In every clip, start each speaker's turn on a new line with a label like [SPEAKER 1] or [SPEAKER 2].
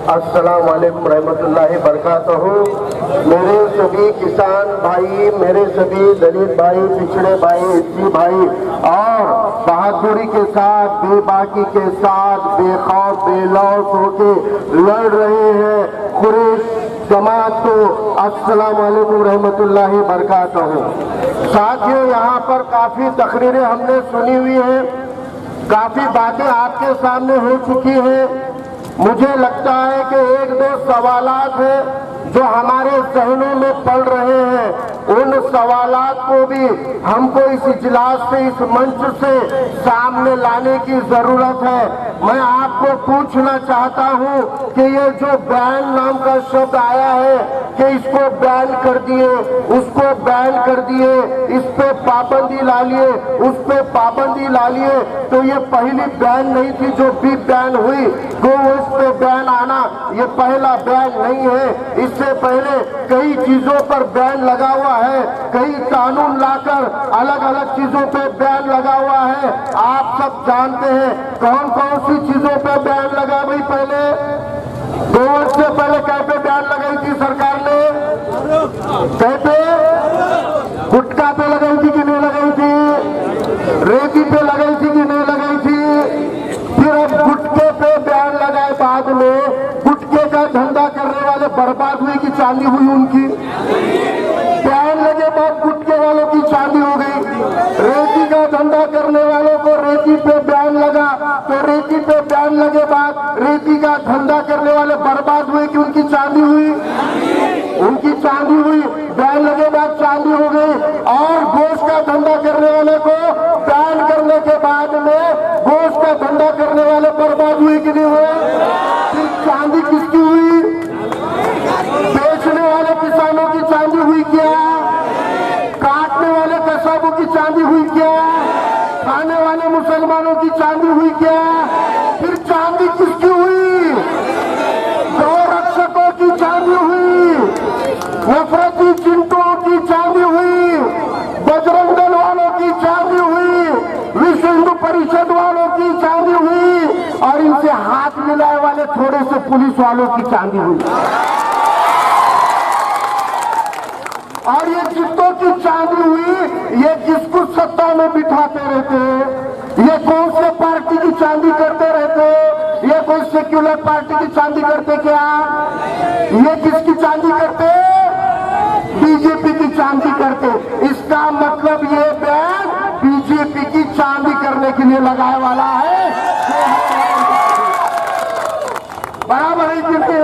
[SPEAKER 1] अस्सलाम वालेकुम रहमतुल्लाहि बरकातहू। मेरे सभी किसान भाई, मेरे सभी दलित भाई, पिछड़े भाई, एससी भाई और बहादुरी के साथ, बेबाकी के साथ, बेखौफ बेलौस होके लड़ रहे हैं कुरैश जमात को अस्सलाम वालेकुम रहमतुल्लाहि बरकातहू। साथियों, यहाँ पर काफी तकरीरें हमने सुनी हुई है, काफी बातें आपके सामने हो चुकी हैं। मुझे लगता है कि एक दो सवालात हैं जो हमारे जहनों में पड़ रहे हैं। उन सवालात को भी हमको इस इजलास से, इस मंच से सामने लाने की जरूरत है। मैं आपको पूछना चाहता हूं कि ये जो बैन नाम का शब्द आया है कि इसको बैन कर दिए, उसको बैन कर दिए, इस पे पाबंदी ला लिए, उस पे पाबंदी ला लिए, तो ये पहली बैन नहीं थी जो भी बैन हुई। उस पे बैन आना ये पहला बैन नहीं है। इससे पहले कई चीजों पर बैन लगा हुआ है, कई कानून लाकर अलग अलग चीजों पे बैन लगा हुआ है। आप सब जानते हैं कौन कौन सी चीजों पे बैन लगा। भाई पहले 2 वर्ष से पहले क्या पे बैन लगाई थी सरकार ने? कहते गुटखा पे लगाई थी कि नहीं लगाई थी? रेती पे लगाई थी कि नहीं लगाई थी? फिर अब गुटके पे बैन लगाए, बाद में गुटके का धंधा करने वाले बर्बाद हुए कि चांदी हुई उनकी? बैन लगे बाद गुटके वालों की चांदी हो गई। रेती का धंधा करने वालों को रेती पे बैन लगा, तो रेती पे बैन लगे बाद रेती का धंधा करने वाले बर्बाद हुए कि उनकी चांदी हुई? उनकी चांदी हुई। बैन लगे बाद चांदी हो गई। और गोश्त का धंधा करने वाले को बैन करने के बाद में गोश्त का धंधा करने वाले बर्बाद हुए कि नहीं हुए? फिर चांदी किसकी हुई? बेचने वाले किसानों की चांदी हुई क्या? काटने वाले कसाबों की चांदी हुई क्या? खाने वाले मुसलमानों की चांदी हुई क्या? फिर चांदी किसकी हुई? गौ रक्षकों की चांदी हुई, नफरती चिंटुओं की चांदी हुई, बजरंग दल वालों की चांदी हुई, विश्व हिंदू परिषद वालों की चांदी हुई, और इनसे हाथ मिलाए वाले थोड़े से पुलिस वालों की चांदी हुई। और ये जितों की चांदी हुई, ये किसको सत्ता में बिठाते रहते हैं? ये कौन से पार्टी की चांदी करते रहते हैं? ये कोई सेक्युलर पार्टी की चांदी करते क्या? ये किसकी चांदी करते? बीजेपी की चांदी करते। इसका मतलब ये बैन बीजेपी की चांदी करने के लिए लगाए वाला है। बराबर है कि नहीं?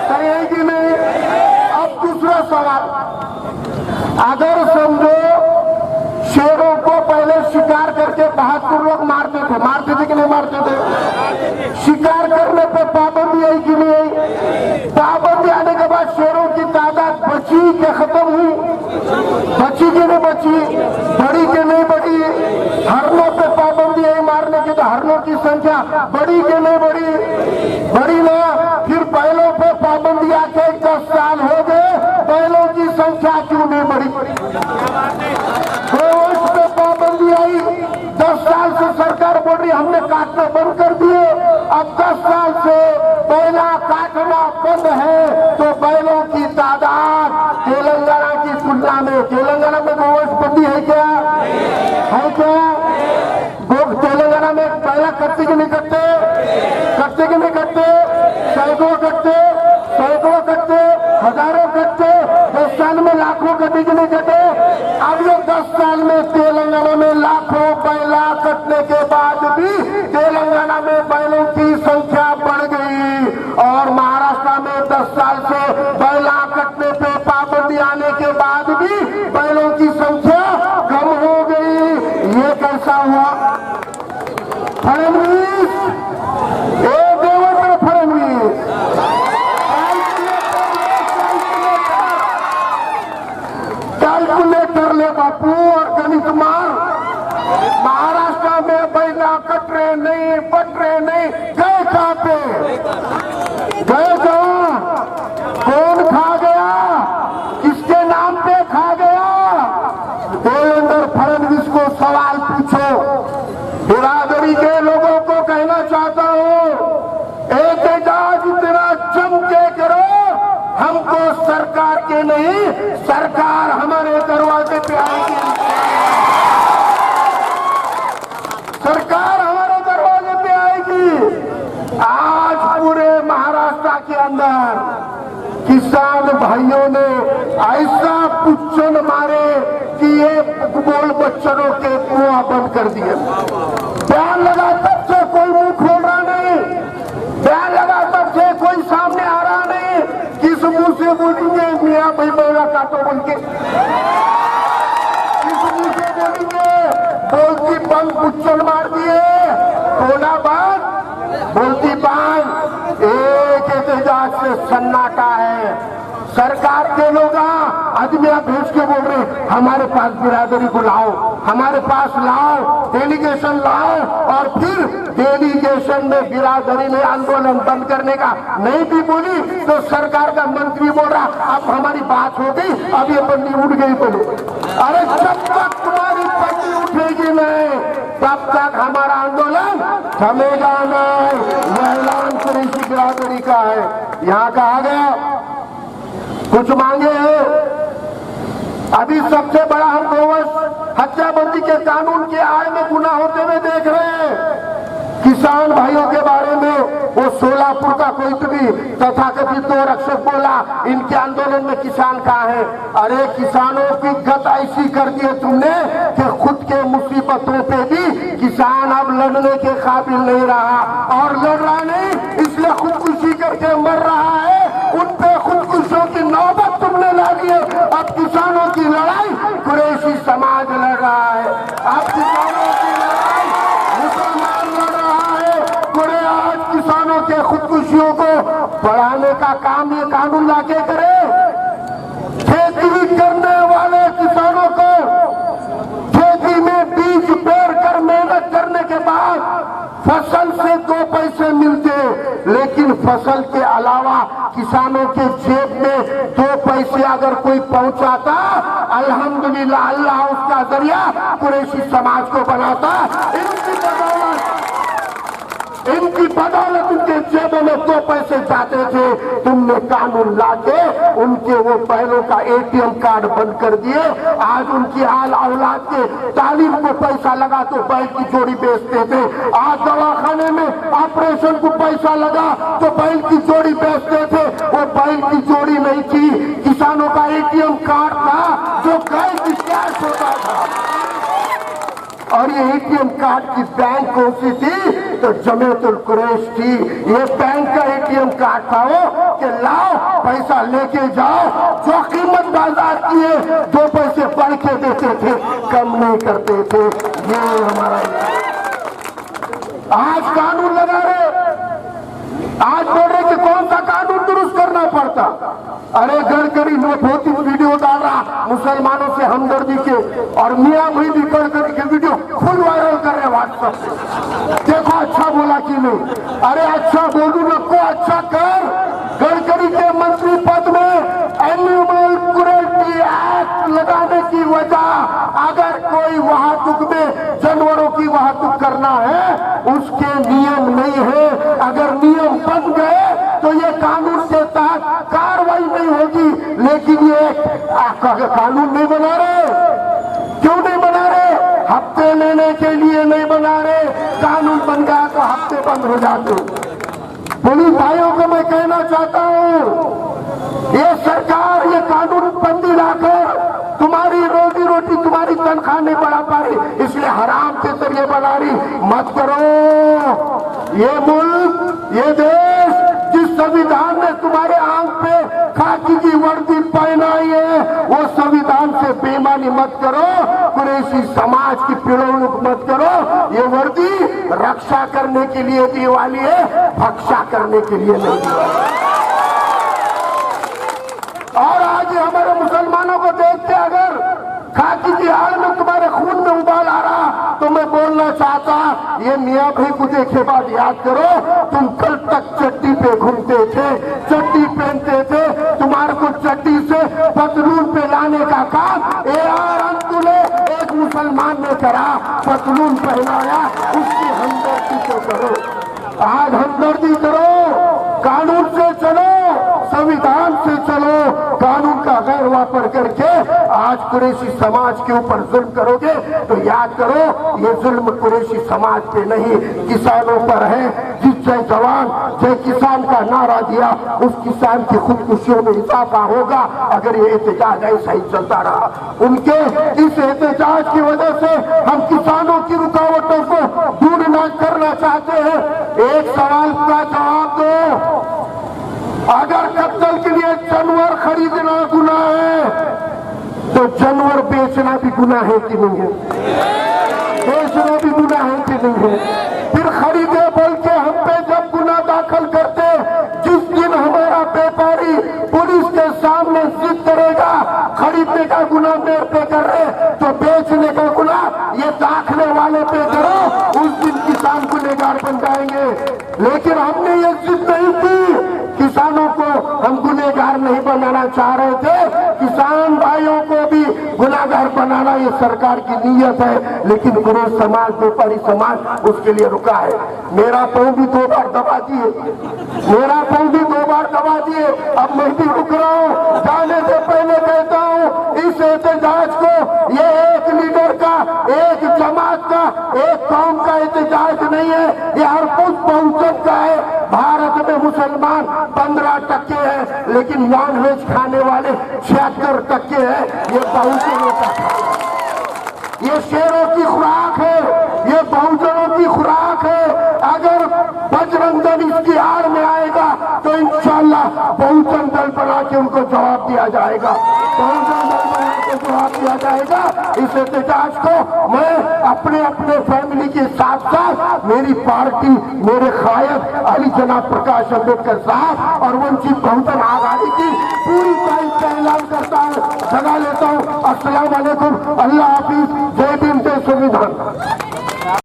[SPEAKER 1] सही है कि नहीं? अब दूसरा सवाल, अगर समझो शेरों को पहले शिकार करके बहादुर लोग मारते थे कि नहीं मारते थे? शिकार करने पे पाबंदी आई कि नहीं आई? पाबंदी आने के बाद शेरों की तादाद बची कि खत्म हुई? बची कि नहीं बची? बढ़ी कि नहीं बढ़ी? हरणों पे पाबंदी आई मारने की, तो हरणों की संख्या बढ़ी कि नहीं बढ़ी? बढ़ी ना। फिर बैलों पे पाबंदी आके 10 साल हो गए, बैलों की संख्या क्यों नहीं बढ़ी? गोवंश पे पाबंदी आई, 10 साल से सरकार बोल रही हमने काटना बंद कर दिए। अब 10 साल से बैला काटना बंद है, तो बैलों की तादाद तेलंगाना की तुलना में, तेलंगाना में गोवंश बंदी है क्या? है क्या? तेलंगाना में बैला कटते कि नहीं कटते? कटते कि नहीं कटते? सैकड़ों कटते, सैकड़ों कटते, हजारों कटते, 10 साल में लाखों कटे कि नहीं कटे? अब ये 10 साल में तेलंगाना में लाखों बैला कटने के बाद भी तेलंगाना में बैलों की संख्या बढ़ गई, और महाराष्ट्र में 10 साल से बैला कटने पे पाबंदी आने के बाद भी बैलों की संख्या कम हो गई। ये कैसा हुआ? फडणवीस, देवेंद्र फडणवीस, कैलकुलेटर ले बापू और गणित मार। महाराष्ट्र में बैला कट रहे नहीं, बट रहे नहीं, गए कहां पे? गए कहां? कौन खा गया? किसके नाम पे खा गया? देवेंद्र फडणवीस को सवाल पूछो। बिरादरी के लोगों को कहना चाहता हूं, एक एजाज इतना किसान भाइयों ने ऐसा पुच्छन मारे कि ये बोल बच्चों के मुंह बंद कर दिए। बयान लगा तब से कोई मुंह खोल रहा नहीं, बयान लगा तब से कोई सामने आ रहा नहीं। किस मुंह से बोलेंगे मियां भाई मेरा काटो बोल के, किस मुंह से बोलेंगे? बोलती बंद पुच्छन मार दिए, बोला बंद बोलती बंद। एक एहतजाज से सन्नाटा है। सरकार के लोग आदमियां भेज के बोल रहे हमारे पास बिरादरी को लाओ, हमारे पास लाओ, डेलीगेशन लाओ। और फिर डेलीगेशन में बिरादरी में आंदोलन बंद करने का नहीं भी बोली तो सरकार का मंत्री बोल रहा अब हमारी बात हो गई, अब ये बंदी उठ गई। बोले अरे जब तक तुम्हारी बंदी उठेगी नहीं तब तक हमारा आंदोलन थमेगा नहीं। यह ऐलान कुरैशी बिरादरी का है। यहाँ कहा गया कुछ मांगे हैं। अभी सबसे बड़ा हम गोवंश हत्याबंदी के कानून के आड़ में गुनाह होते हुए देख रहे हैं। किसान भाइयों के बारे में वो सोलापुर का कोई भी तथाकथित दो रक्षक बोला इनके आंदोलन में किसान कहाँ है। अरे किसानों की गत ऐसी कर दी है तुमने कि खुद के मुसीबतों पे भी किसान अब लड़ने के काबिल नहीं रहा, और लड़ रहा नहीं इसलिए खुदकुशी करके मर रहा है। उन पे खुदकुशियों की नौबत तुमने ला दी है। अब किसानों की लड़ाई कुरैशी समाज लड़ रहा है, अब किसानों की लड़ाई मुसलमान लड़ रहा है। पूरे आज किसानों के खुदकुशियों को बढ़ाने का काम ये कानून लाके करे। खेती करने वाले किसानों को खेती में बीज पेर कर मेहनत करने के बाद फसल से 2 पैसे मिलते, लेकिन फसल के अलावा किसानों के जेब में 2 पैसे अगर कोई पहुंचाता अल्हम्दुलिल्लाह अल्लाह उसका जरिया कुरैशी समाज को बनाता। इनकी बदौलत उनके जेबों में 2 पैसे जाते थे। तुमने कानून लाके उनके वो बैलों का एटीएम कार्ड बंद कर दिए। आज उनकी हाल औलाद के तालीम को पैसा लगा तो बैल की जोड़ी बेचते थे। आज दवाखाने में ऑपरेशन को पैसा लगा तो बैल की जोड़ी बेचते थे। वो बैल की जोड़ी नहीं थी, किसानों का एटीएम कार्ड था जो गाय की कैश होता था। और ये एटीएम कार्ड की बैंक कौन सी थी? तो जमीयतुल कुरैश थी। ये बैंक का एटीएम कार्ड था वो कि लाओ पैसा लेके जाओ, जो कीमत बाजार की है 2 पैसे बढ़ के देते थे, कम नहीं करते थे। ये हमारा आज कानून लगा रहे, आज बोल रहे कि कौन सा कानून दुरुस्त करना पड़ता। अरे गडकरी ने बहुत ही वीडियो डाल रहा मुसलमानों से हमदर्दी के, और मियां भाई भी गडकरी के वीडियो फुल वायरल कर रहे व्हाट्सएप पे। देखो अच्छा बोला कि नहीं? अरे अच्छा बोलू न को अच्छा कर। गडकरी के मंत्री पद में एनिमल क्रुएल्टी एक्ट लगाने की वजह अगर कोई वाहतुक में जानवरों की वाहतुक करना है उसके नियम नहीं है। अगर नियम बन गए तो ये कानून के तहत कार्रवाई नहीं होगी। लेकिन ये कानून नहीं बना रहे। क्यों नहीं बना रहे? हफ्ते लेने के लिए नहीं बना रहे। कानून बन गया तो हफ्ते बंद हो जाते। पुलिस भाइयों को मैं कहना चाहता हूँ ये सरकार ये कानून बंदी लाकर तुम्हारी रोजी रोटी तुम्हारी तनख्वाह नहीं बढ़ा पा रही, इसलिए हराम के जरिए बना रही। मत करो। ये मुल्क ये देश जिस संविधान ने तुम्हारे आंख पे खाकी की वर्दी पहनाई है वो संविधान से बेईमानी मत करो। कुरैशी समाज की पिड़ौनुक मत करो। ये वर्दी रक्षा करने के लिए दी वाली है, भक्षा करने के लिए नहीं दी वाली। और आज हमारे मुसलमानों को देखते अगर खाकी की आड़ में तुम्हारे खून में उबाल आ रहा तो मैं बोलना चाहता ये मियां भाई को देखे बाद याद करो तुम कल तक चड्डी पे घूमते थे, चड्डी पहनते थे। तुम्हारे को चड्डी से पतलून पे लाने का काम ए एक मुसलमान ने करा, पतलून पहनाया। उसकी हमदर्दी तो करो। आज हमदर्दी करो, कानून से चलो, संविधान से चलो। कानून का गैर वापर करके आज कुरैशी समाज के ऊपर जुल्म करोगे तो याद करो ये जुल्म कुरैशी समाज पे नहीं किसानों पर है। जिस जय जवान जय किसान का नारा दिया उस किसान की खुदकुशियों में इजाफा होगा अगर ये एहतजाज ऐसा ही चलता रहा। उनके इस एहतजाज की वजह से हम किसानों की रुकावटों को दूर न करना चाहते हैं। एक सवाल का जवाब दो, अगर कत्ल के लिए जानवर खरीदना गुनाह है तो जानवर बेचना भी गुनाह है कि नहीं है? बेचना भी गुनाह है कि नहीं है? फिर खरीदे बोल के हम पे जब गुनाह दाखिल करते, जिस दिन हमारा व्यापारी पुलिस के सामने जिद करेगा खरीदने का गुनाह मेरे पे कर रहे तो बेचने का गुनाह ये दाखिले वाले पे करो, उस दिन किसान गुनहगार बन जाएंगे। लेकिन हमने ये जिद नहीं की, किसानों को हम गुनहगार नहीं बनाना चाह रहे थे, किसान भाइयों को भी गुनहगार बनाना ये सरकार की नीयत है। लेकिन पूरे समाज व्यापारी समाज उसके लिए रुका है। मेरा पाँव भी 2 बार दबा दिए, मेरा पाँव भी 2 बार दबा दिए, अब मैं भी रुक रहा हूँ। जाने से पहले कहता हूँ इस एहतजाज को ये एक लीडर का, एक जमात का, एक कौम का एहतजाज नहीं है, ये हर कुछ बहुजन का है। भारत में मुसलमान 15% है लेकिन नॉन वेज खाने वाले 76% है। ये बहुजनों का, ये शेरों की खुराक है, ये बहुजनों की खुराक है। अगर बजरंग दल इसकी आड़ में आएगा तो इंशाअल्लाह बहुजन दल बना के उनको जवाब दिया जाएगा, बहुजन दल बना के जवाब दिया जाएगा। इस एहतजाज को मैं अपने अपने फैमिली के साथ साथ मेरी पार्टी, मेरे कायद अली जनाब प्रकाश अम्बेडकर साहब और वंचित बहुजन आघाड़ी की पूरी तारीख का ऐलान करता हूँ, जगा लेता हूँ। अस्सलाम वालेकुम, अल्लाह हाफिज, जय भीम, जय संविधान।